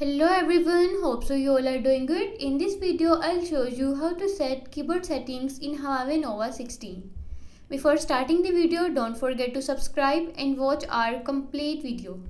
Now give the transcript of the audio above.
Hello everyone, hope so you all are doing good. In this video, I'll show you how to set keyboard settings in Huawei Nova 16. Before starting the video, don't forget to subscribe and watch our complete video.